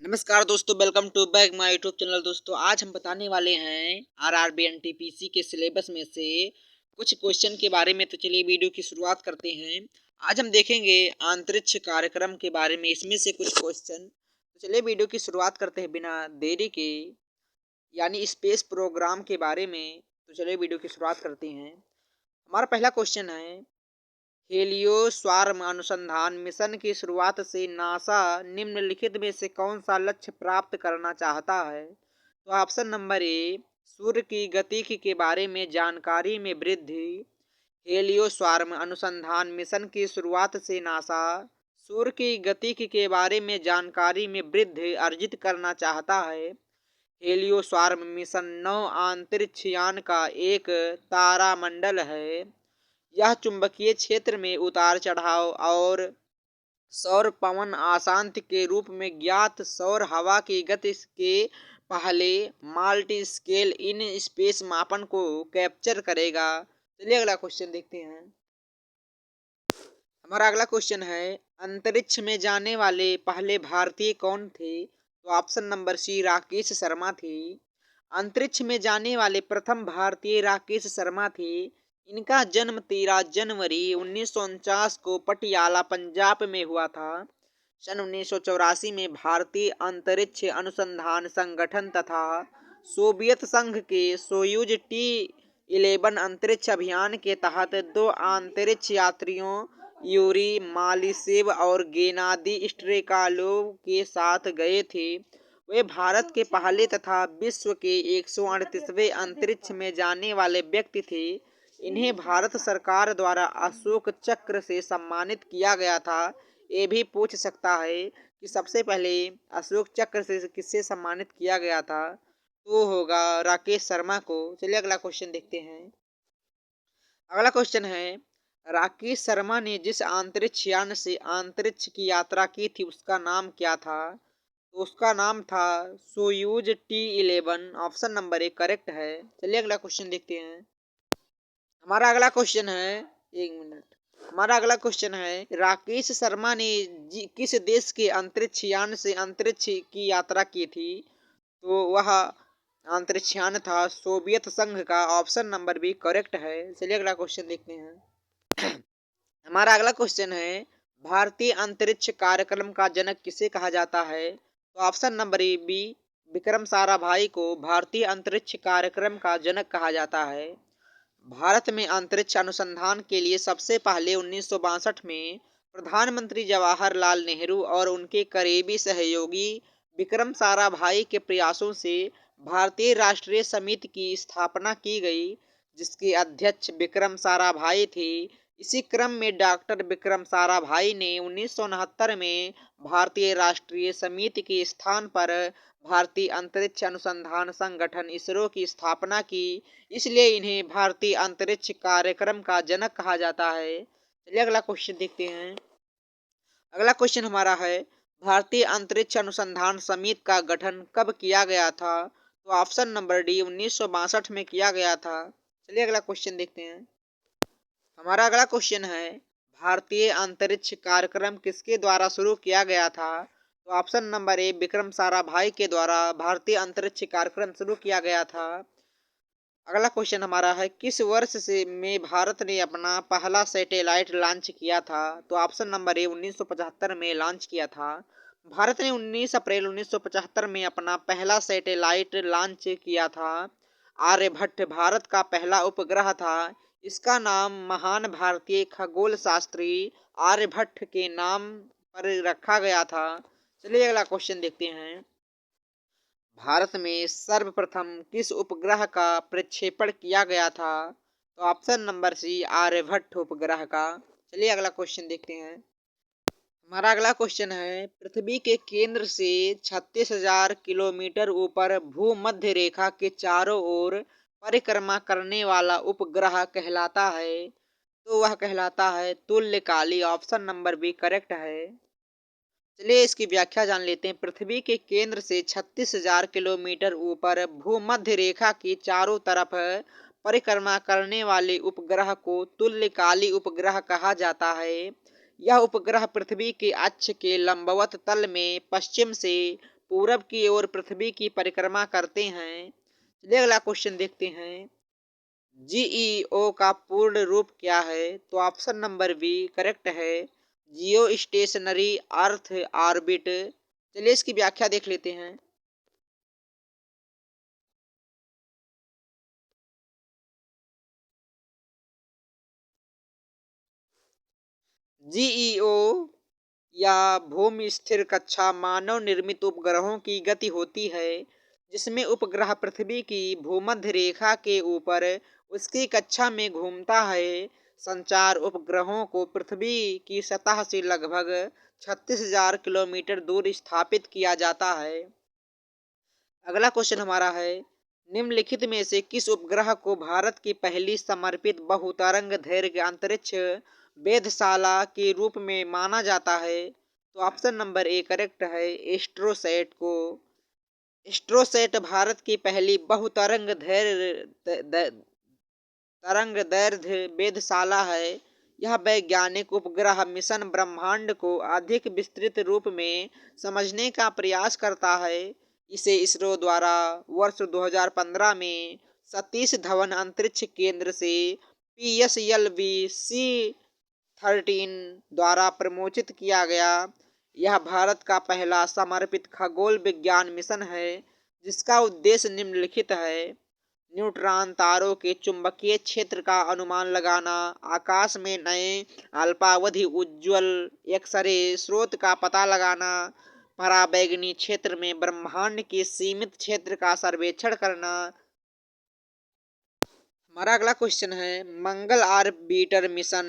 नमस्कार दोस्तों, welcome to back my YouTube channel. दोस्तों आज हम बताने वाले हैं आरआरबी एनटीपीसी के सिलेबस में से कुछ क्वेश्चन के बारे में। तो चलिए वीडियो की शुरुआत करते हैं। आज हम देखेंगे अंतरिक्ष कार्यक्रम के बारे में, इसमें से कुछ क्वेश्चन। तो चलिए वीडियो की शुरुआत करते हैं बिना देरी के, यानी स्पेस प्रोग्राम के बारे में। तो चलिए वीडियो की शुरुआत करते हैं। हमारा पहला क्वेश्चन है, हेलियोस्वार्म अनुसंधान मिशन की शुरुआत से नासा निम्नलिखित में से कौन सा लक्ष्य प्राप्त करना चाहता है? तो ऑप्शन नंबर ए, सूर्य की गतिकी के बारे में जानकारी में वृद्धि। हेलियोस्वार्म अनुसंधान मिशन की शुरुआत से नासा सूर्य की गतिकी के बारे में जानकारी में वृद्धि अर्जित करना चाहता है। हेलियोस्वार्म मिशन 9 अंतरिक्ष यान का एक तारामंडल है। यह चुंबकीय क्षेत्र में उतार चढ़ाव और सौर पवन अशांति के रूप में ज्ञात सौर हवा की गति के पहले मल्टी स्केल इन स्पेस मापन को कैप्चर करेगा। चलिए अगला क्वेश्चन देखते हैं। हमारा अगला क्वेश्चन है, अंतरिक्ष में जाने वाले पहले भारतीय कौन थे? तो option number C, Rakesh Sharma थे। अंतरिक्ष में जाने वाले प्रथम भारतीय राकेश शर्मा थे। इनका जन्म 13 जनवरी 1949 को पटियाला पंजाब में हुआ था। सन 1984 में भारतीय अंतरिक्ष अनुसंधान संगठन तथा सोवियत संघ के सोयूज T-11 अंतरिक्ष अभियान के तहत दो अंतरिक्ष यात्रियों यूरी मालिसेव और गेनादी स्ट्रेकालोव के साथ गए थे। वे भारत के पहले तथा विश्व के 138वें अंतरिक्ष में जाने वाले व्यक्ति थे। इन्हें भारत सरकार द्वारा अशोक चक्र से सम्मानित किया गया था। ये भी पूछ सकता है कि सबसे पहले अशोक चक्र से किससे सम्मानित किया गया था? तो होगा राकेश शर्मा को। चलिए अगला क्वेश्चन देखते हैं। अगला क्वेश्चन है, राकेश शर्मा ने जिस अंतरिक्ष यान से अंतरिक्ष की यात्रा की थी उसका नाम क्या था? तो उसका नाम था Soyuz T-11। Option number A correct है। चलिए अगला क्वेश्चन देखते हैं। हमारा अगला क्वेश्चन है, एक मिनट। हमारा अगला क्वेश्चन है, राकेश शर्मा ने किस देश के अंतरिक्ष यान से अंतरिक्ष की यात्रा की थी? तो वह अंतरिक्ष यान था सोवियत संघ का। ऑप्शन नंबर बी करेक्ट है। चलिए अगला क्वेश्चन देखते हैं। हमारा अगला क्वेश्चन है, भारतीय अंतरिक्ष कार्यक्रम का जनक किसे कहा जाता है? तो option number A B, Vikram Sarabhai को भारतीय अंतरिक्ष कार्यक्रम का जनक कहा जाता है। भारत में अंतरिक्ष अनुसंधान के लिए सबसे पहले 1962 में प्रधानमंत्री जवाहरलाल नेहरू और उनके करीबी सहयोगी विक्रम साराभाई के प्रयासों से भारतीय राष्ट्रीय समिति की स्थापना की गई, जिसके अध्यक्ष विक्रम साराभाई थे। इसी क्रम में डॉक्टर विक्रम साराभाई ने 1969 में भारतीय राष्ट्रीय समिति के स्थान पर भारतीय अंतरिक्ष अनुसंधान संगठन इसरो की स्थापना की। इसलिए इन्हें भारतीय अंतरिक्ष कार्यक्रम का जनक कहा जाता है। चलिए अगला क्वेश्चन देखते हैं। अगला क्वेश्चन हमारा है, भारतीय अंतरिक्ष अनुसंधान समिति का गठन कब किया गया था? तो ऑप्शन नंबर डी, 1962 में किया गया था। चलिए अगला क्वेश्चन देखते हैं। हमारा अगला क्वेश्चन है, भारतीय अंतरिक्ष कार्यक्रम किसके द्वारा शुरू किया गया था? तो ऑप्शन नंबर ए, विक्रम साराभाई के द्वारा भारतीय अंतरिक्ष कार्यक्रम शुरू किया गया था। अगला क्वेश्चन हमारा है, किस वर्ष से में भारत ने अपना पहला सैटेलाइट लॉन्च किया था? तो ऑप्शन नंबर ए, 1975 में लॉन्च किया था। भारत ने 19 अप्रैल 1975 में अपना पहला सैटेलाइट लॉन्च किया था। आर्यभट्ट भारत का पहला उपग्रह था। इसका नाम महान भारतीय खगोल शास्त्री आर्यभट्ट के नाम पर रखा गया था। चलिए अगला क्वेश्चन देखते हैं। भारत में सर्वप्रथम किस उपग्रह का प्रक्षेपण किया गया था? तो ऑप्शन नंबर सी, आर्यभट्ट उपग्रह का। चलिए अगला क्वेश्चन देखते हैं। हमारा अगला क्वेश्चन है, पृथ्वी के केंद्र से 36,000 किलोमीटर ऊपर भूमध्य रेखा के चारों ओर परिक्रमा करने वाला उपग्रह कहलाता है? तो वह कहलाता है तुल्यकाली। ऑप्शन नंबर बी करेक्ट है। चलिए इसकी व्याख्या जान लेते हैं। पृथ्वी के केंद्र से 36,000 किलोमीटर ऊपर भूमध्य रेखा की चारों तरफ परिक्रमा करने वाले उपग्रह को तुल्यकाली उपग्रह कहा जाता है। यह उपग्रह पृथ्वी के अक्ष के लंबवत तल में पश्चिम से पूरब की ओर पृथ्वी की परिक्रमा करते हैं? चलिए अगला क्वेश्चन देखते हैं। जीईओ का पूर्ण रूप क्या है? तो ऑप्शन नंबर बी करेक्ट है, जियो स्टेशनरी अर्थ ऑर्बिट। चलिए इसकी व्याख्या देख लेते हैं। जीईओ या भूमि स्थिर कक्षा मानव निर्मित उपग्रहों की गति होती है, जिसमें उपग्रह पृथ्वी की भूमध्य रेखा के ऊपर उसकी कक्षा में घूमता है। संचार उपग्रहों को पृथ्वी की सतह से लगभग 36,000 किलोमीटर दूर स्थापित किया जाता है। अगला क्वेश्चन हमारा है, निम्नलिखित में से किस उपग्रह को भारत की पहली समर्पित बहुतरंग दैर्घ्य अंतरिक्ष वेधशाला के रूप में माना जाता है? तो ऑप्शन नंबर ए करेक्ट है, एस्ट्रोसैट को। एस्ट्रोसैट भारत की पहली बहुतरंग तरंग दैर्घ्य वेधशाला है। यह वैज्ञानिक उपग्रह मिशन ब्रह्मांड को अधिक विस्तृत रूप में समझने का प्रयास करता है। इसे इसरो द्वारा वर्ष 2015 में सतीश धवन अंतरिक्ष केंद्र से PSLV C-13 द्वारा प्रमोचित किया गया। यह भारत का पहला समर्पित खगोल विज्ञान मिशन है, जिसका उद्देश्य निम्नलिखित है। न्यूट्रॉन तारों के चुंबकीय क्षेत्र का अनुमान लगाना, आकाश में नए अल्पावधि उज्ज्वल एक्स-रे स्रोत का पता लगाना, पराबैंगनी क्षेत्र में ब्रह्मांड के सीमित क्षेत्र का सर्वेक्षण करना। हमारा अगला क्वेश्चन है, मंगल ऑर्बिटर मिशन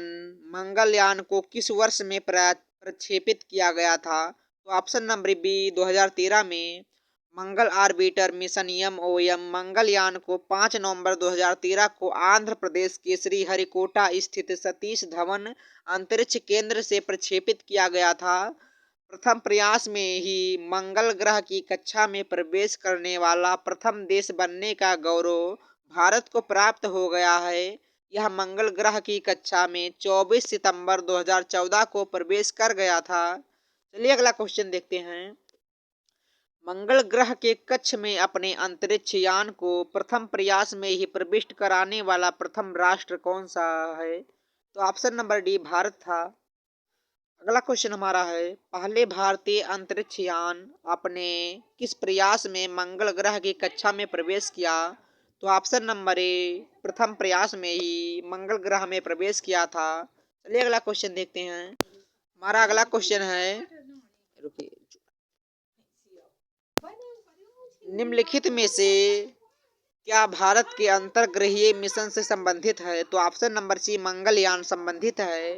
मंगलयान को किस वर्ष में प्रक्षेपित किया गया था? तो ऑप्शन नंबर बी 2013 में। मंगल ऑर्बिटर मिशन MOM मंगलयान को 5 नवंबर 2013 को आंध्र प्रदेश के श्रीहरिकोटा स्थित सतीश धवन अंतरिक्ष केंद्र से प्रक्षेपित किया गया था। प्रथम प्रयास में ही मंगल ग्रह की कक्षा में प्रवेश करने वाला प्रथम देश बनने का गौरव भारत को प्राप्त हो गया है। यह मंगल ग्रह की कक्षा में 24 सितंबर 2014 को प्रवेश कर गया था। चलिए अगला क्वेश्चन देखते हैं। मंगल ग्रह के कक्ष में अपने अंतरिक्ष यान को प्रथम प्रयास में ही प्रविष्ट कराने वाला प्रथम राष्ट्र कौन सा है? तो ऑप्शन नंबर डी भारत था। अगला क्वेश्चन हमारा है, पहले भारतीय अंतरिक्ष यान अपने किस प्रयास में मंगल ग्रह की कक्षा में प्रवेश किया? तो ऑप्शन नंबर ए प्रथम प्रयास में ही मंगल ग्रह में प्रवेश किया था। चलिए अगला क्वेश्चन देखते हैं। हमारा अगला क्वेश्चन है, रुकिए, निम्नलिखित में से क्या भारत के अंतर्ग्रहीय मिशन से संबंधित है? तो ऑप्शन नंबर सी मंगलयान संबंधित है।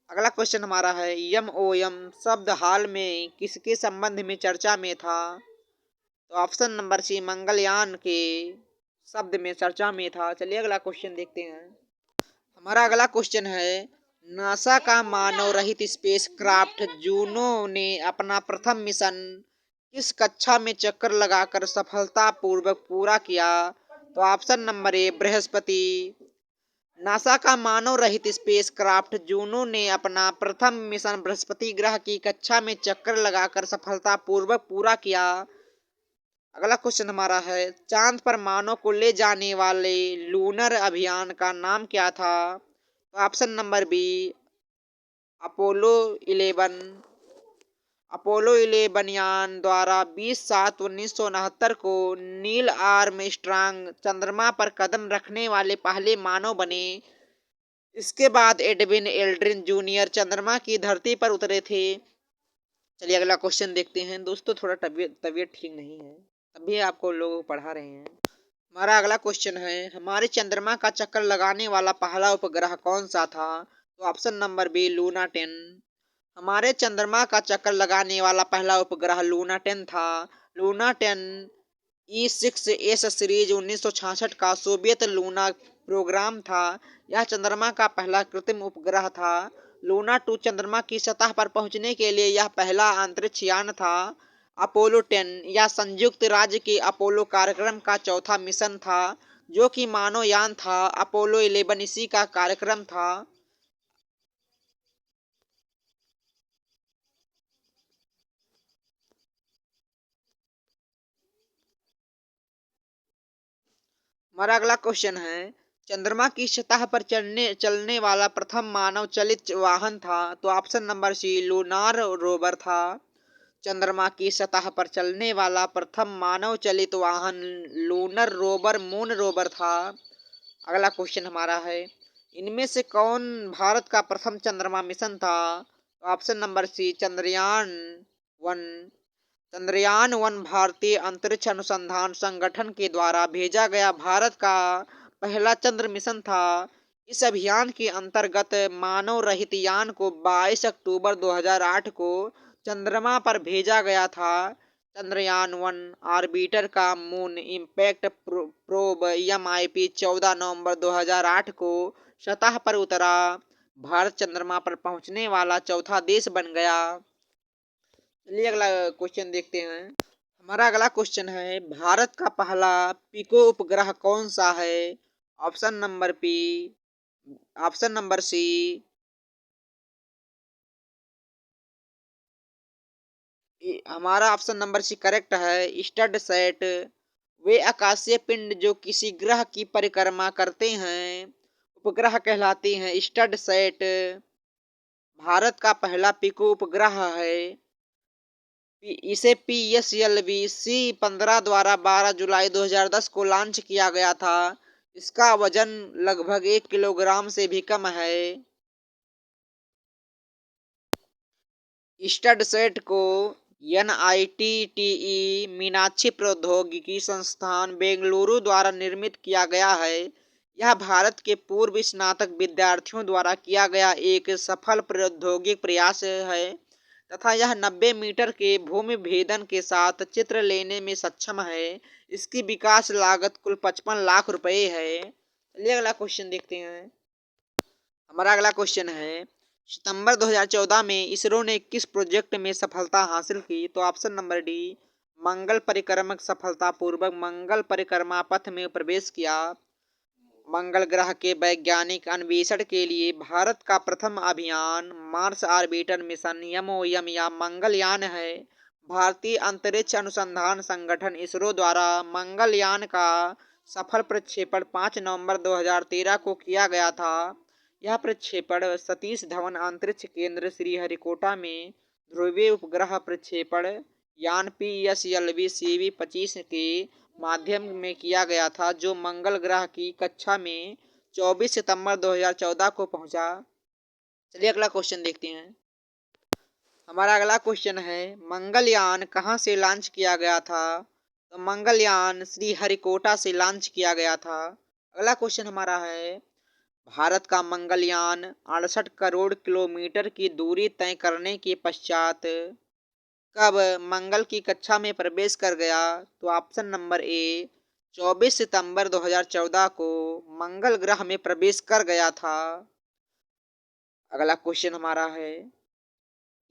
अगला क्वेश्चन हमारा है, MOM शब्द हाल में किसके संबंध में चर्चा में था? तो ऑप्शन नंबर सी मंगलयान के शब्द में चर्चा में था। चलिए अगला क्वेश्चन देखते हैं। हमारा अगला क्वेश्चन है, नासा का मानव रहित स्पेस क्राफ्ट जूनो ने अपना प्रथम मिशन किस कक्षा में चक्कर लगाकर सफलतापूर्वक पूरा किया? तो ऑप्शन नंबर ए बृहस्पति। नासा का मानव रहित स्पेस क्राफ्ट जूनो ने अपना प्रथम मिशन बृहस्पति ग्रह की कक्षा में चक्कर लगाकर सफलतापूर्वक पूरा किया। अगला क्वेश्चन हमारा है, चांद पर मानव को ले जाने वाले लूनर अभियान का नाम क्या था? तो option number B Apollo 11। Apollo 11 यान द्वारा 20/7/1969 को नील आर्मस्ट्रांग चंद्रमा पर कदम रखने वाले पहले मानव बने। इसके बाद एडविन एल्ड्रिन जूनियर चंद्रमा की धरती पर उतरे थे। चलिए अगला क्वेश्चन देखते हैं। दोस्तों थोड़ा तबीयत ठीक नहीं है, तभी आपको लोग पढ़ा रहे हैं। हमारा अगला क्वेश्चन है, हमारे चंद्रमा का चक्कर लगाने वाला पहला उपग्रह कौन सा था? तो ऑप्शन नंबर बी लूना 10। हमारे चंद्रमा का चक्कर लगाने वाला पहला उपग्रह लूना 10 था। लूना 10 E6S सीरीज 1966 का सोवियत लूना प्रोग्राम था। यह चंद्रमा का पहला कृत्रिम उपग्रह था। लूना 2 चंद्रमा की सतह पर पहुंचने के लिए यह पहला अंतरिक्ष यान था। अपोलो 10 या संयुक्त राज्य के अपोलो कार्यक्रम का चौथा मिशन था, जो कि मानव यान था। अपोलो 11 इसी का कार्यक्रम था। हमारा अगला क्वेश्चन है, चंद्रमा की सतह पर चलने वाला प्रथम मानव चलित वाहन था? तो option number C lunar rover था। चंद्रमा की सतह पर चलने वाला प्रथम मानव चलित वाहन लूनर रोवर मून रोवर था। अगला क्वेश्चन हमारा है, इनमें से कौन भारत का प्रथम चंद्रमा मिशन था? तो option number C Chandrayaan 1। Chandrayaan 1 भारतीय अंतरिक्ष अनुसंधान संगठन के द्वारा भेजा गया भारत का पहला चंद्र मिशन था। इस अभियान के अंतर्गत मानव रहित यान को 22 अक्टूबर 2008 को चंद्रमा पर भेजा गया था। चंद्रयान 1 ऑर्बिटर का मून इम्पैक्ट प्रोब MIP 14 नवंबर 2008 को सतह पर उतरा। भारत चंद्रमा पर पहुंचने वाला चौथा देश बन गया। चलिए अगला क्वेश्चन देखते हैं। हमारा अगला क्वेश्चन है, भारत का पहला पिको उपग्रह कौन सा है? Option number P option number C हमारा ऑप्शन नंबर सी करेक्ट है, स्टड सेट। वे आकाशीय पिंड जो किसी ग्रह की परिक्रमा करते हैं उपग्रह कहलाते हैं स्टड सेट। भारत का पहला पिको उपग्रह है। इसे PSLV C-15 द्वारा 12 जुलाई 2010 को लॉन्च किया गया था। इसका वजन लगभग 1 किलोग्राम से भी कम है। स्टडसेट को NITTE मीनाक्षी प्रौद्योगिकी संस्थान बेंगलुरु द्वारा निर्मित किया गया है। यह भारत के पूर्व स्नातक विद्यार्थियों द्वारा किया गया एक सफल प्रौद्योगिक प्रयास है तथा यह 90 मीटर के भूमि भेदन के साथ चित्र लेने में सक्षम है। इसकी विकास लागत कुल 55 लाख रुपए है। चलिए अगला क्वेश्चन देखते हैं। हमारा अगला क्वेश्चन है, सितंबर 2014 में इसरो ने किस प्रोजेक्ट में सफलता हासिल की? तो ऑप्शन नंबर डी मंगल परिक्रमण सफलतापूर्वक मंगल परिक्रमा पथ में प्रवेश किया। मंगल ग्रह के वैज्ञानिक अन्वेषण के लिए भारत का प्रथम अभियान मार्स ऑर्बिटर मिशन MOM या मंगलयान है। भारतीय अंतरिक्ष अनुसंधान संगठन इसरो द्वारा मंगलयान का सफल प्रक्षेपण 5 नवंबर 2013 को किया गया था। यह प्रक्षेपण सतीश धवन अंतरिक्ष केंद्र श्रीहरिकोटा में ध्रुवीय उपग्रह प्रक्षेपण यान PSLV CV-25 के माध्यम में किया गया था जो मंगल ग्रह की कक्षा में 24 सितंबर 2014 को पहुंचा। चलिए अगला क्वेश्चन देखते हैं। हमारा अगला क्वेश्चन है, मंगलयान कहां से लॉन्च किया गया था? तो मंगलयान श्रीहरिकोटा से लॉन्च किया गया था। अगला क्वेश्चन हमारा है, भारत का मंगलयान 68 करोड़ किलोमीटर की दूरी तय करने के पश्चात कब मंगल की कक्षा में प्रवेश कर गया? तो ऑप्शन नंबर ए 24 सितंबर 2014 को मंगल ग्रह में प्रवेश कर गया था। अगला क्वेश्चन हमारा है,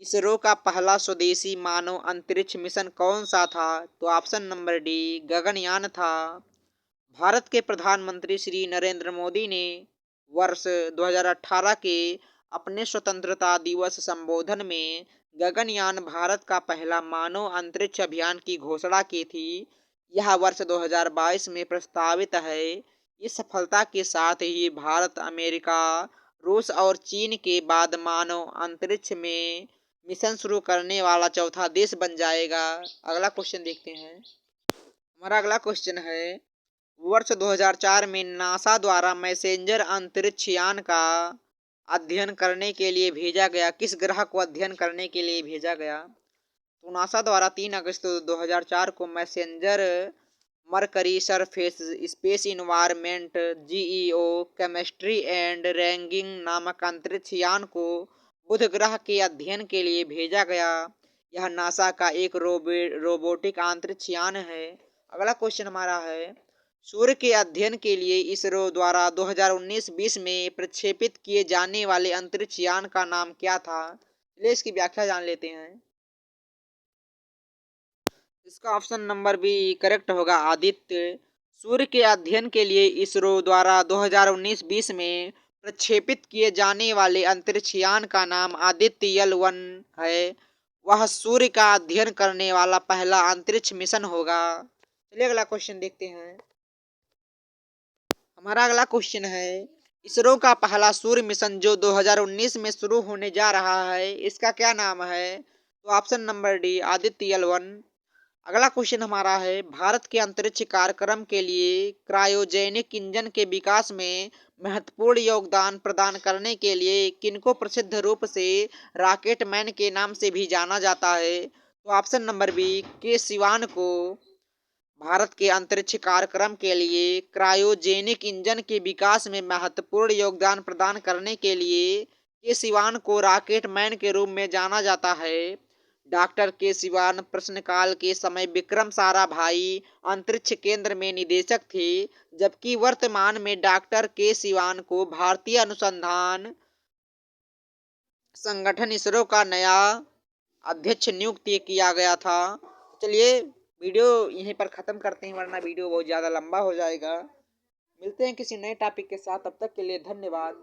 इसरो का पहला स्वदेशी मानव अंतरिक्ष मिशन कौन सा था? तो ऑप्शन नंबर डी गगनयान था। भारत के प्रधानमंत्री श्री नरेंद्र मोदी ने वर्ष 2018 के अपने स्वतंत्रता दिवस संबोधन में गगनयान भारत का पहला मानव अंतरिक्ष अभियान की घोषणा की थी। यह वर्ष 2022 में प्रस्तावित है। इस सफलता के साथ ही भारत अमेरिका रूस और चीन के बाद मानव अंतरिक्ष में मिशन शुरू करने वाला चौथा देश बन जाएगा। अगला क्वेश्चन देखते हैं। हमारा अगला क्वेश्चन है, वर्ष 2004 में नासा द्वारा मैसेंजर अंतरिक्ष यान का अध्ययन करने के लिए भेजा गया किस ग्रह को अध्ययन करने के लिए भेजा गया? तो नासा द्वारा 3 अगस्त 2004 को messenger mercury surface space environment GEO chemistry and ragging नामक अंतरिक्ष यान को बुध ग्रह के अध्ययन के लिए भेजा गया। यह नासा का एक रोबोटिक अंतरिक्ष यान है। अगला क्वेश्चन हमारा है, सूर्य के अध्ययन के लिए इसरो द्वारा 2019-20 में प्रक्षेपित किए जाने वाले अंतरिक्ष यान का नाम क्या था? चलिए इसकी व्याख्या जान लेते हैं। इसका ऑप्शन नंबर बी करेक्ट होगा, आदित्य। सूर्य के अध्ययन के लिए इसरो द्वारा 2019-20 में प्रक्षेपित किए जाने वाले अंतरिक्ष यान का नाम आदित्य L1 है। वह सूर्य का अध्ययन करने वाला पहला अंतरिक्ष मिशन होगा। चलिए अगला क्वेश्चन देखते हैं। हमारा अगला क्वेश्चन है, इसरो का पहला सूर्य मिशन जो 2019 में शुरू होने जा रहा है, इसका क्या नाम है? तो option number D Aditya L1। अगला क्वेश्चन हमारा है, भारत के अंतरिक्ष कार्यक्रम के लिए क्रायोजेनिक इंजन के विकास में महत्वपूर्ण योगदान प्रदान करने के लिए किनको प्रसिद्ध रूप से रॉकेट मैन के नाम से भी जाना जाता है? तो ऑप्शन नंबर बी के सिवान को भारत के अंतरिक्ष कार्यक्रम के लिए क्रायोजेनिक इंजन के विकास में महत्वपूर्ण योगदान प्रदान करने के लिए के सिवान को रॉकेट मैन के रूप में जाना जाता है। डॉक्टर के सिवान प्रश्नकाल के समय विक्रम साराभाई अंतरिक्ष केंद्र में निदेशक थे, जबकि वर्तमान में डॉक्टर के सिवान को भारतीय अनुसंधान संगठन इसरो का नया अध्यक्ष नियुक्त किया गया था। चलिए वीडियो यहीं पर ख़त्म करते हैं, वरना वीडियो बहुत ज़्यादा लंबा हो जाएगा। मिलते हैं किसी नए टॉपिक के साथ, तब तक के लिए धन्यवाद।